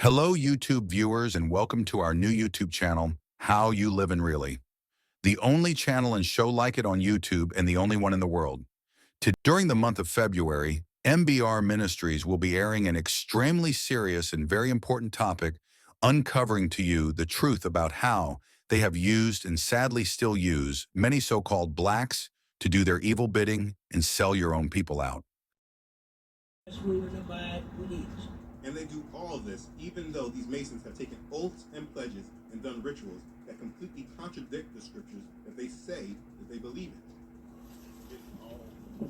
Hello, YouTube viewers, and welcome to our new YouTube channel, How You Live and Really, the only channel and show like it on YouTube and the only one in the world. During the month of February, MBR Ministries will be airing an extremely serious and very important topic, uncovering to you the truth about how they have used and sadly still use many so-called blacks to do their evil bidding and sell your own people out. And they do all this even though these Masons have taken oaths and pledges and done rituals that completely contradict the scriptures that they say that they believe in.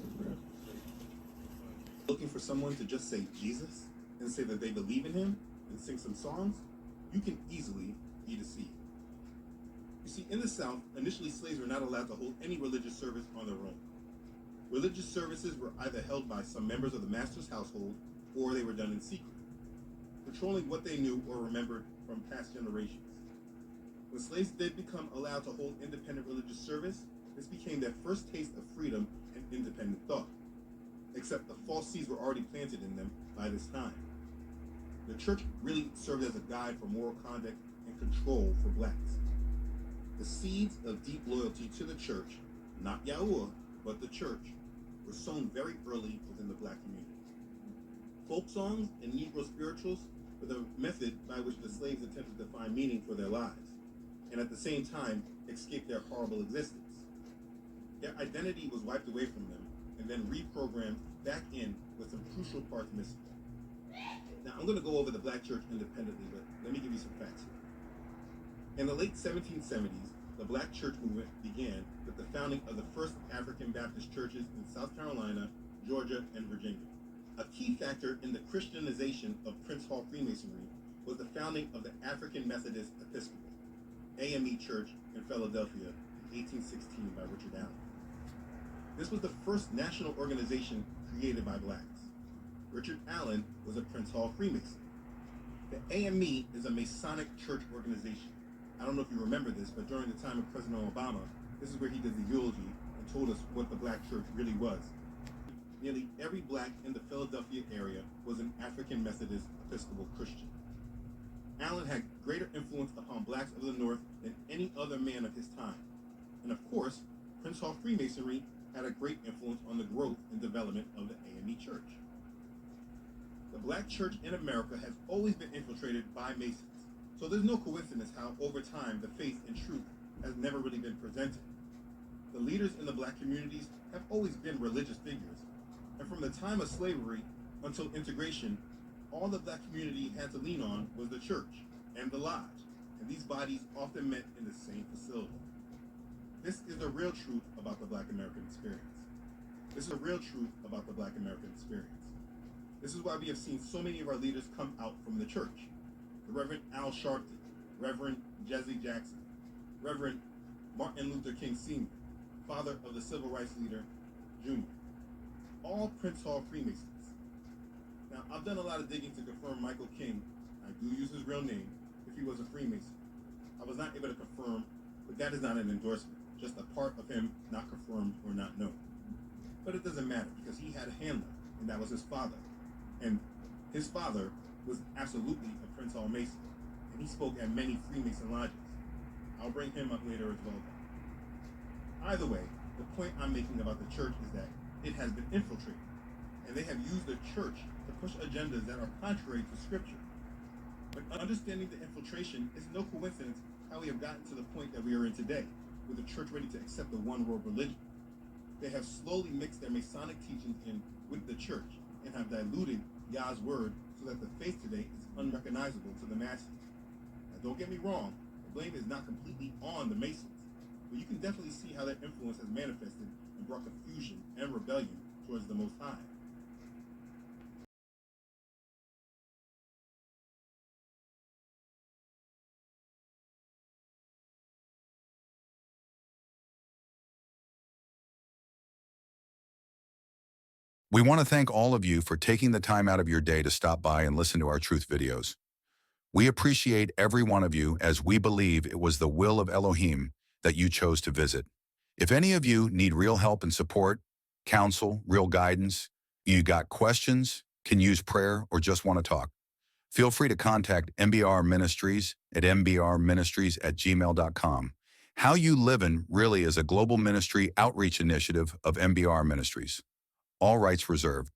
Looking for someone to just say Jesus and say that they believe in him and sing some songs, you can easily be deceived. You see, in the South, initially slaves were not allowed to hold any religious service on their own. Religious services were either held by some members of the master's household or they were done in secret, controlling what they knew or remembered from past generations. When slaves did become allowed to hold independent religious service, this became their first taste of freedom and independent thought, except the false seeds were already planted in them by this time. The church really served as a guide for moral conduct and control for blacks. The seeds of deep loyalty to the church, not yall, but the church, were sown very early within the black community. Folk songs and Negro spirituals were the method by which the slaves attempted to find meaning for their lives, and at the same time escape their horrible existence. Their identity was wiped away from them and then reprogrammed back in with some crucial parts missing. Now, I'm going to go over the black church independently, but let me give you some facts here. In the late 1770s, the black church movement began with the founding of the first African Baptist churches in South Carolina, Georgia, and Virginia. A key factor in the Christianization of Prince Hall Freemasonry was the founding of the African Methodist Episcopal, AME Church in Philadelphia in 1816 by Richard Allen. This was the first national organization created by blacks. Richard Allen was a Prince Hall Freemason. The AME is a Masonic church organization. I don't know if you remember this, but during the time of President Obama, this is where he did the eulogy and told us what the black church really was. Nearly every black in the Philadelphia area was an African Methodist Episcopal Christian. Allen had greater influence upon blacks of the North than any other man of his time. And of course, Prince Hall Freemasonry had a great influence on the growth and development of the AME Church. The black church in America has always been infiltrated by Masons, so there's no coincidence how over time the faith and truth has never really been presented. The leaders in the black communities have always been religious figures, and from the time of slavery until integration, all the black community had to lean on was the church and the lodge, and these bodies often met in the same facility. This is the real truth about the black American experience. This is the real truth about the black American experience. This is why we have seen so many of our leaders come out from the church. The Reverend Al Sharpton, Reverend Jesse Jackson, Reverend Martin Luther King Sr., father of the civil rights leader, Jr., all Prince Hall Freemasons. Now, I've done a lot of digging to confirm Michael King, I do use his real name, if he was a Freemason. I was not able to confirm, but that is not an endorsement, just a part of him not confirmed or not known. But it doesn't matter, because he had a handler, and that was his father. And his father was absolutely a Prince Hall Mason, and he spoke at many Freemason lodges. I'll bring him up later as well. Either way, the point I'm making about the church is that it has been infiltrated, and they have used the church to push agendas that are contrary to Scripture. But understanding the infiltration is no coincidence how we have gotten to the point that we are in today, with the church ready to accept the one world religion. They have slowly mixed their Masonic teachings in with the church and have diluted Yah's word so that the faith today is unrecognizable to the masses. Now, don't get me wrong, the blame is not completely on the Masons, but you can definitely see how their influence has manifested and brought confusion and rebellion towards the Most High. We want to thank all of you for taking the time out of your day to stop by and listen to our truth videos. We appreciate every one of you, as we believe it was the will of Elohim that you chose to visit. If any of you need real help and support, counsel, real guidance, you got questions, can use prayer, or just want to talk, Feel free to contact MBR Ministries at mbrministries@gmail.com. How You Livin' Really is a global ministry outreach initiative of MBR Ministries. All rights reserved.